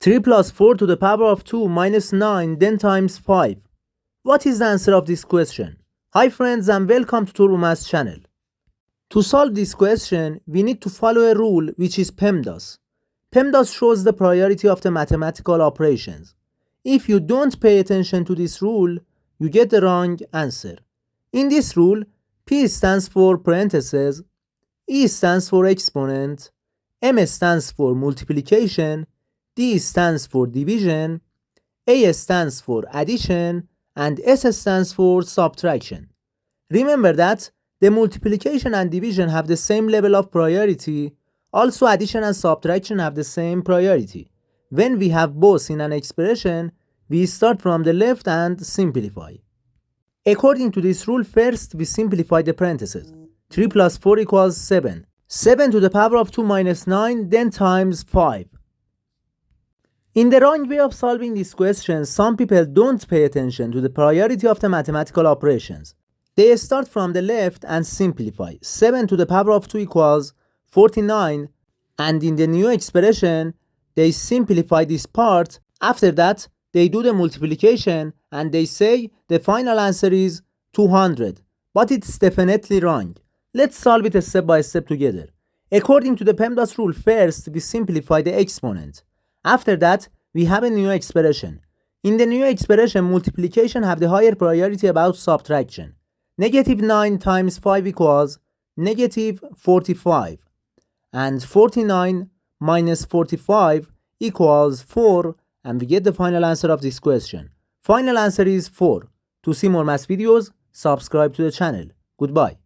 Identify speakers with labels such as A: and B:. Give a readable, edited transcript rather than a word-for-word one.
A: 3 plus 4 to the power of 2 minus 9 then times 5. What is the answer of this question? Hi friends and welcome to TurboMath channel. To solve this question, we need to follow a rule which is PEMDAS. PEMDAS shows the priority of the mathematical operations. If you don't pay attention to this rule, you get the wrong answer. In this rule, P stands for parentheses, E stands for exponent, M stands for multiplication, D stands for division, A stands for addition, and S stands for subtraction. Remember that the multiplication and division have the same level of priority. Also, addition and subtraction have the same priority. When we have both in an expression, we start from the left and simplify. According to this rule, first we simplify the parentheses. 3 plus 4 equals 7. 7 to the power of 2 minus 9, then times 5. In the wrong way of solving this question, some people don't pay attention to the priority of the mathematical operations. They start from the left and simplify. 7 to the power of 2 equals 49, and in the new expression, they simplify this part. After that, they do the multiplication and they say the final answer is 200. But it's definitely wrong. Let's solve it step by step together. According to the PEMDAS rule, first we simplify the exponent. After that, we have a new expression. In the new expression, multiplication have the higher priority about subtraction. Negative 9 times 5 equals negative 45. And 49 minus 45 equals 4. And we get the final answer of this question. Final answer is 4. To see more math videos, subscribe to the channel. Goodbye.